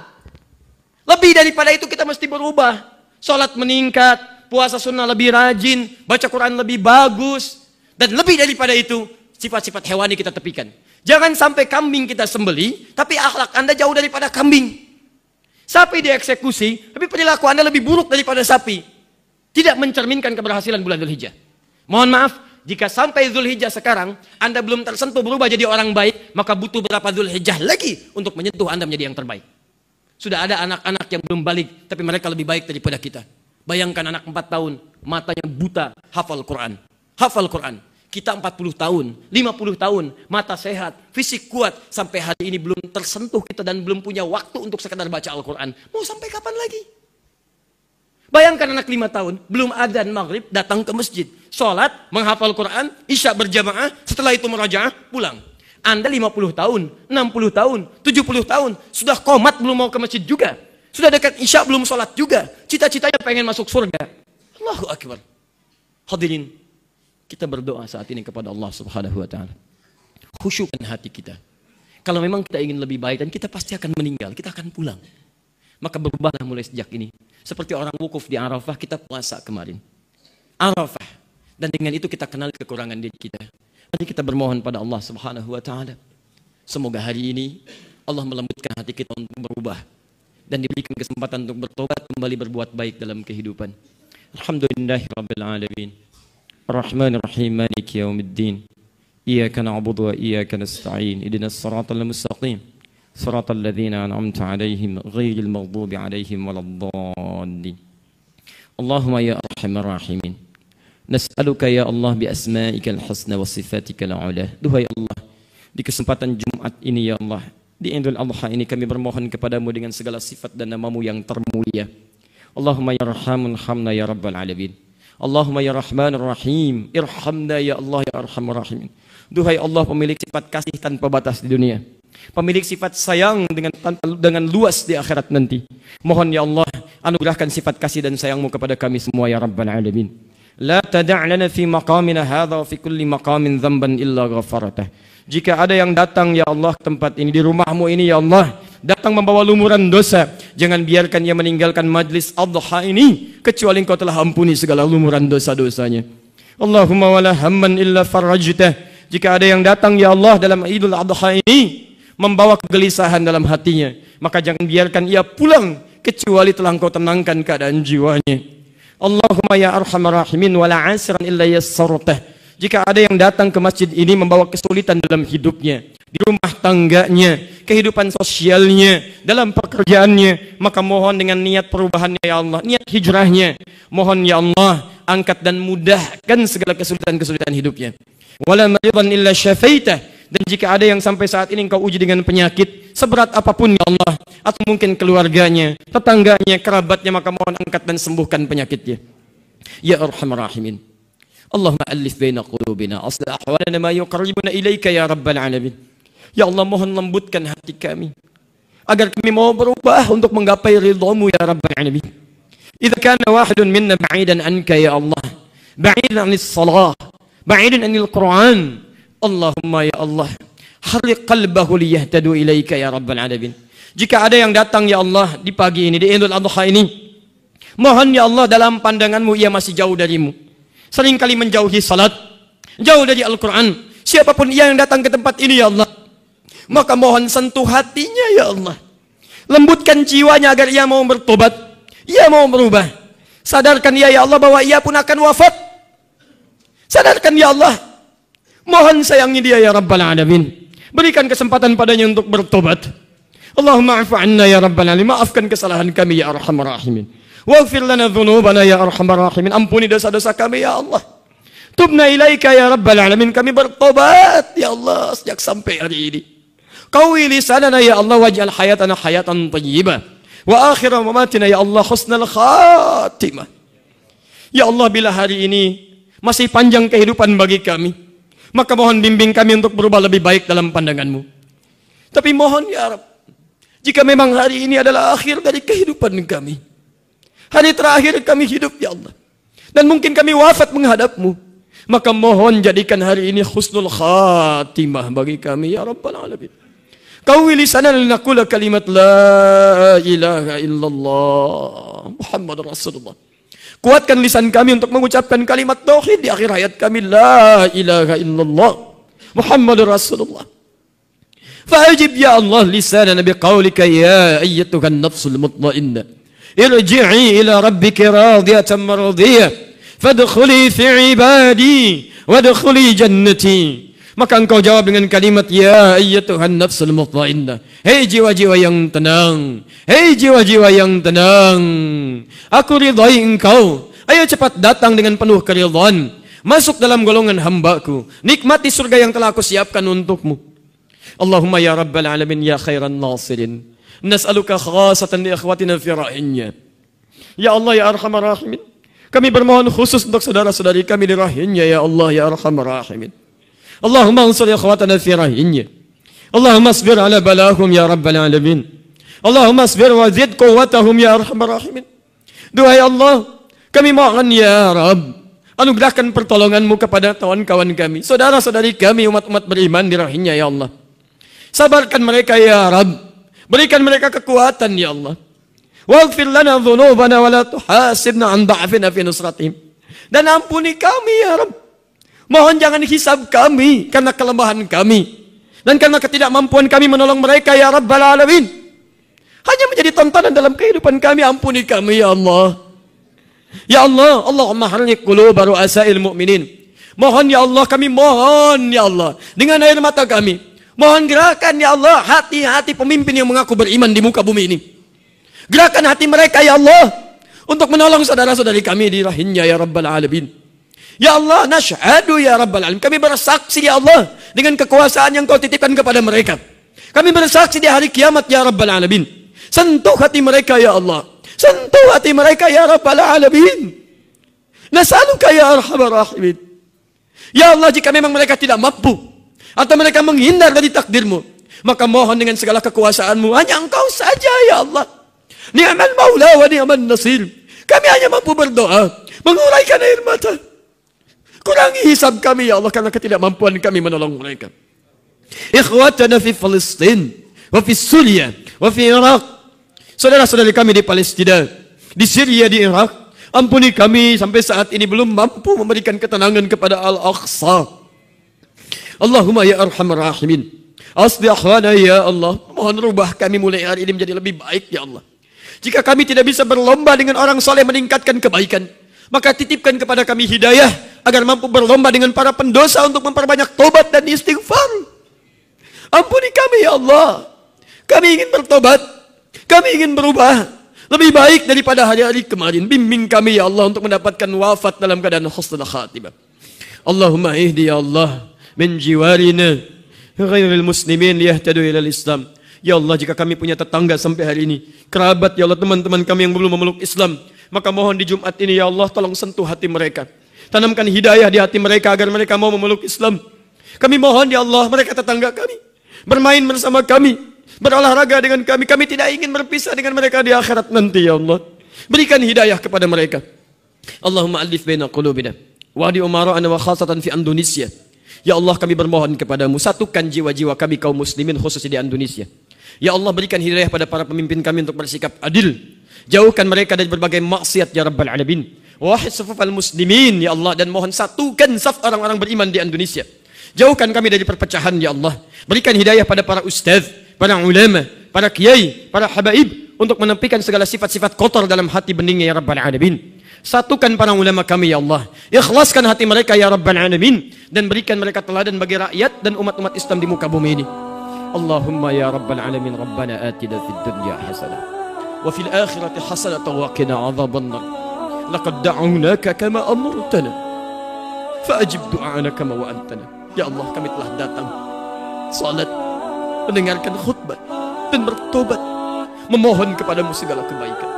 Lebih daripada itu kita mesti berubah. Sholat meningkat, puasa sunnah lebih rajin, baca Quran lebih bagus, dan lebih daripada itu, sifat-sifat hewani kita tepikan. Jangan sampai kambing kita sembeli, tapi akhlak Anda jauh daripada kambing. Sapi dieksekusi, tapi perilaku Anda lebih buruk daripada sapi. Tidak mencerminkan keberhasilan bulan Dzulhijjah. Mohon maaf, jika sampai Dzulhijjah sekarang, Anda belum tersentuh berubah jadi orang baik, maka butuh berapa Dzulhijjah lagi untuk menyentuh Anda menjadi yang terbaik. Sudah ada anak-anak yang belum balik, tapi mereka lebih baik daripada kita. Bayangkan anak 4 tahun, matanya buta, hafal Quran. Hafal Quran. Kita 40 tahun, 50 tahun, mata sehat, fisik kuat, sampai hari ini belum tersentuh kita dan belum punya waktu untuk sekadar baca Al-Quran. Mau sampai kapan lagi? Bayangkan anak 5 tahun, belum adzan maghrib, datang ke masjid. Sholat, menghafal Quran, isya berjamaah, setelah itu murajaah, pulang. Anda 50 tahun, 60 tahun, 70 tahun, sudah qomat belum mau ke masjid juga. Sudah dekat isya belum sholat juga. Cita-citanya pengen masuk surga. Allahu Akbar. Hadirin, kita berdoa saat ini kepada Allah Subhanahu wa taala. Khusyukkan hati kita. Kalau memang kita ingin lebih baik dan kita pasti akan meninggal, kita akan pulang. Maka berubahlah mulai sejak ini. Seperti orang wukuf di Arafah, kita puasa kemarin. Arafah. Dan dengan itu kita kenal kekurangan diri kita. Mari kita bermohon pada Allah Subhanahu wa taala. Semoga hari ini Allah melembutkan hati kita untuk berubah dan diberikan kesempatan untuk bertobat, kembali berbuat baik dalam kehidupan. Alhamdulillahirabbil alamin. الرحمن الرحيم مالك يوم الدين إياك نعبد وإياك نستعين اهدنا الصراط المستقيم صراط الذين أنعمت عليهم غير المغضوب عليهم ولا الضالين اللهم يا أرحم الراحمين نسألك يا الله بأسمائك الحسنى وصفاتك العلى. Duhai Allah, di kesempatan Jumat ini ya Allah, di Idul Adha ini kami bermohon kepadamu dengan segala sifat dan namamu yang termulia. Allahumma ya Rahman hamna ya Rabbal Alamin. Allahumma ya Rahman Rahim, irhamna ya Allah ya Arhamar Rahimin. Duhai Allah, pemilik sifat kasih tanpa batas di dunia, pemilik sifat sayang dengan luas di akhirat nanti. Mohon ya Allah, anugerahkan sifat kasih dan sayangmu kepada kami semua ya Rabbal Alamin. La tada' lana fi maqamina hadha wa fi kulli maqamin dhanban illa ghafaratah. Jika ada yang datang ya Allah ke tempat ini, di rumahmu ini ya Allah, datang membawa lumuran dosa, jangan biarkan ia meninggalkan majlis adha ini kecuali engkau telah ampuni segala lumuran dosa-dosanya. Allahumma wala hamman illa farajtah. Jika ada yang datang ya Allah dalam Idul Adha ini membawa kegelisahan dalam hatinya, maka jangan biarkan ia pulang kecuali telah Engkau tenangkan keadaan jiwanya. Allahumma ya arhamar rahimin wala asiran illa yassartah. Jika ada yang datang ke masjid ini membawa kesulitan dalam hidupnya, di rumah tangganya, kehidupan sosialnya, dalam pekerjaannya, maka mohon dengan niat perubahannya ya Allah, niat hijrahnya, mohon ya Allah, angkat dan mudahkan segala kesulitan-kesulitan hidupnya. Wala maridan illa syafaitah. Dan jika ada yang sampai saat ini Engkau uji dengan penyakit seberat apapun ya Allah, atau mungkin keluarganya, tetangganya, kerabatnya, maka mohon angkat dan sembuhkan penyakitnya. Ya arhamar rahimin. Allahumma alif baina qulubina aslih ahwalana ma yuqarribuna ilaika ya rabbal alamin. Ya Allah, mohon lembutkan hati kami agar kami mau berubah untuk menggapai ridhamu ya rabbal alamin. Idza kana wahidun minna ba'idan anka ya Allah, ba'idan 'anis shalah, ba'idan 'anil Qur'an, Allahumma ya Allah, harriq qalbahu liyahtadu ilaika ya rabbal alamin. Jika ada yang datang ya Allah di pagi ini, di Idul Adha ini, mohon ya Allah dalam pandanganmu ia masih jauh darimu, seringkali menjauhi salat, jauh dari Al-Quran. Siapapun ia yang datang ke tempat ini ya Allah, maka mohon sentuh hatinya ya Allah, lembutkan jiwanya agar ia mau bertobat, ia mau berubah. Sadarkan ia ya Allah bahwa ia pun akan wafat. Sadarkan ya Allah, mohon sayangi dia ya Rabbal Alamin, berikan kesempatan padanya untuk bertobat. Allahumma afu anna ya Rabbal Alamin, maafkan kesalahan kami ya Arhamar Rahimin. Waghfir lana dhunubana ya Arhamar Rahimin, ampuni dosa-dosa kami ya Allah. Tubna ilaika ya Rabbal Alamin, kami bertobat ya Allah sejak sampai hari ini. Qawi lisanana ya Allah, waj'al hayatana hayatan thayyibah, wa akhir mamatina ya Allah husnal khatimah. Ya Allah, bila hari ini masih panjang kehidupan bagi kami, maka mohon bimbing kami untuk berubah lebih baik dalam pandanganmu. Tapi mohon ya Rabb, jika memang hari ini adalah akhir dari kehidupan kami, hari terakhir kami hidup ya Allah, dan mungkin kami wafat menghadapmu, maka mohon jadikan hari ini husnul khatimah bagi kami ya Rabbal Alamin. Qawi lisanana linaqula kalimat la ilaha illallah Muhammad Rasulullah. Kuatkan lisan kami untuk mengucapkan kalimat tauhid di akhir hayat kami, la ilaha illallah Muhammad Rasulullah. Fa'ajib ya Allah lisanana biqaulika ya ayyatuhan nafsul mutmainnah, irji'i ila rabbika radiyatan mardiyah, fadkhuli fi ibadi wadkhuli jannati. Maka engkau jawab dengan kalimat ya ayyatuhan nafsul mutmainnah, hei jiwa-jiwa yang tenang, hei jiwa-jiwa yang tenang, aku ridhai engkau, ayo cepat datang dengan penuh keridhaan, masuk dalam golongan hambaku, nikmati surga yang telah aku siapkan untukmu. Allahumma ya Rabbal Alamin ya khairan nasirin, nas'aluka khasatan li akhwatina fi rahinya. Ya Allah ya Arhamar Rahimin, kami bermohon khusus untuk saudara-saudari kami di rahinya ya Allah ya Arhamar Rahimin. Allahumma ansur akhwatana fi rahinya. Allahumma asbir ala balahum ya Rabbal Alamin. Allahumma asbir wa zid quwwatahum ya Arhamar Rahimin. Duhai Allah, kami mohon ya Rabb, anugerahkan pertolonganmu kepada kawan-kawan kami, saudara-saudari kami, umat-umat beriman di rahinya ya Allah. Sabarkan mereka ya Rabb, berikan mereka kekuatan ya Allah. Waghfir lana dhunubana wa la tuhasibna an da'afina fi nusratihim. Dan ampuni kami ya Rabb. Mohon jangan hisab kami karena kelemahan kami dan karena ketidakmampuan kami menolong mereka ya Rabbal Alamin. Hanya menjadi tontonan dalam kehidupan kami, ampuni kami ya Allah. Ya Allah, Allahumma harriq quluba ru'asail mu'minin. Mohon ya Allah, kami mohon ya Allah, dengan air mata kami, mohon gerakan ya Allah hati-hati pemimpin yang mengaku beriman di muka bumi ini. Gerakan hati mereka ya Allah untuk menolong saudara-saudari kami di rahinya ya Rabbal Alamin. Ya Allah, nasyhadu ya Rabbal Alamin, kami bersaksi ya Allah dengan kekuasaan yang kau titipkan kepada mereka. Kami bersaksi di hari kiamat ya Rabbal Alamin. Sentuh hati mereka ya Allah, sentuh hati mereka ya Rabbal Alamin. Nas'aluka ya Arhamar Rahimin. Ya Allah, jika memang mereka tidak mampu atau mereka menghindar dari takdirmu, maka mohon dengan segala kekuasaanmu, hanya engkau saja ya Allah. Ni'mal maula wa ni'man nasir. Kami hanya mampu berdoa, menguraikan air mata. Kurangi hisab kami ya Allah karena ketidakmampuan kami menolong mereka. Ikhwatana fi Palestin, wa fi Syria, wa fi Iraq. Saudara-saudari kami di Palestina, di Syria, di Irak, ampuni kami sampai saat ini belum mampu memberikan ketenangan kepada Al-Aqsa. Allahumma ya Arhamar Rahimin, Aslih lana ya Allah. Mohon rubah kami mulai hari ini menjadi lebih baik ya Allah. Jika kami tidak bisa berlomba dengan orang soleh meningkatkan kebaikan, maka titipkan kepada kami hidayah agar mampu berlomba dengan para pendosa untuk memperbanyak tobat dan istighfar. Ampuni kami ya Allah. Kami ingin bertobat. Kami ingin berubah lebih baik daripada hari-hari kemarin. Bimbing kami ya Allah untuk mendapatkan wafat dalam keadaan husnul khatimah. Allahumma ihdi ya Allah min jiwarina ghairil muslimin liyahtadu ilal Islam. Ya Allah, jika kami punya tetangga sampai hari ini, kerabat ya Allah, teman-teman kami yang belum memeluk Islam, maka mohon di Jumat ini ya Allah, tolong sentuh hati mereka. Tanamkan hidayah di hati mereka agar mereka mau memeluk Islam. Kami mohon ya Allah, mereka tetangga kami, bermain bersama kami, berolahraga dengan kami. Kami tidak ingin berpisah dengan mereka di akhirat nanti ya Allah. Berikan hidayah kepada mereka. Allahumma alif baina qulubina wa di umara'ana wa khasatan fi Indonesia. Ya Allah, kami bermohon kepadamu, satukan jiwa-jiwa kami kaum muslimin khususnya di Indonesia. Ya Allah, berikan hidayah pada para pemimpin kami untuk bersikap adil. Jauhkan mereka dari berbagai maksiat ya Rabbal Alamin. Wahid sufufal muslimin ya Allah, dan mohon satukan saf orang-orang beriman di Indonesia. Jauhkan kami dari perpecahan ya Allah. Berikan hidayah pada para ustaz, para ulama, para kiai, para habaib untuk menepikan segala sifat-sifat kotor dalam hati beningnya ya Rabbal Alamin. Satukan para ulama kami ya Allah. Ikhlaskan hati mereka ya Rabbal Alamin, dan berikan mereka teladan bagi rakyat dan umat-umat Islam di muka bumi ini. Allahumma ya Rabbal Alamin, Rabbana atina fid dunya hasanah wa fil akhirati hasanah wa qina adzaban nar. Laqad da'unaka kama amartana fa'ajib du'ana kama wa'adtana. Ya Allah, kami telah datang salat, mendengarkan khutbah dan bertobat, memohon kepadamu segala kebaikan.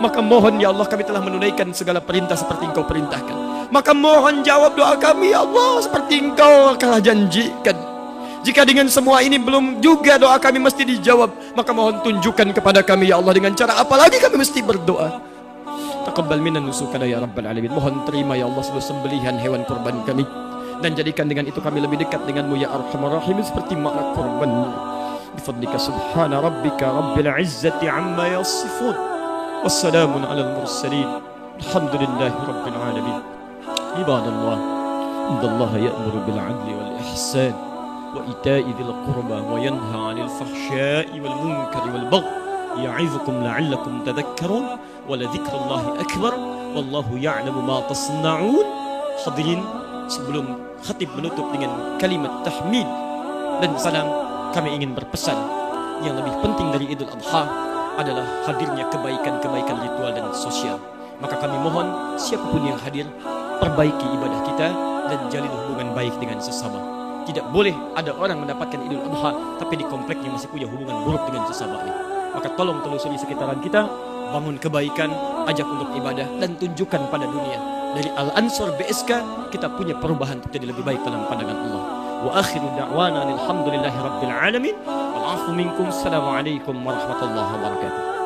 Maka mohon ya Allah, kami telah menunaikan segala perintah seperti Engkau perintahkan. Maka mohon jawab doa kami ya Allah seperti Engkau telah janjikan. Jika dengan semua ini belum juga doa kami mesti dijawab, maka mohon tunjukkan kepada kami ya Allah dengan cara apa lagi kami mesti berdoa. Taqabbal minna nusukana ya Rabbal Alamin. Mohon terima ya Allah seluruh sembelihan hewan kurban kami, dan jadikan dengan itu kami lebih dekat denganmu ya Arhamar Rahimin seperti makna kurbanmu. Bifadlika subhana rabbika rabbil izzati amma yasifun. Wassalamun ala al-mursalin. Alhamdulillahi rabbil alamin. Ibadallah, innallaha ya'muru bil 'adli wal ihsan wa ita'i dzil qurba wa yanha 'anil fahsya'i wal munkari wal baghi ya'idzukum la'allakum tadhakkarun wa la dzikrullahi akbar wallahu ya'lamu ma tasna'un. Hadirin, sebelum khatib menutup dengan kalimat tahmid dan salam, kami ingin berpesan yang lebih penting dari Idul Adha adalah hadirnya kebaikan-kebaikan ritual dan sosial. Maka kami mohon siapapun yang hadir, perbaiki ibadah kita dan jalin hubungan baik dengan sesama. Tidak boleh ada orang mendapatkan Idul Adha tapi di kompleknya masih punya hubungan buruk dengan sesamanya. Maka tolong telusuri sekitaran kita, bangun kebaikan, ajak untuk ibadah, dan tunjukkan pada dunia dari Al-Ansor BSK kita punya perubahan untuk jadi lebih baik dalam pandangan Allah. Wa akhiru da'wana alhamdulillahi rabbil alamin. Wal 'afu minkum. Assalamualaikum warahmatullahi wabarakatuh.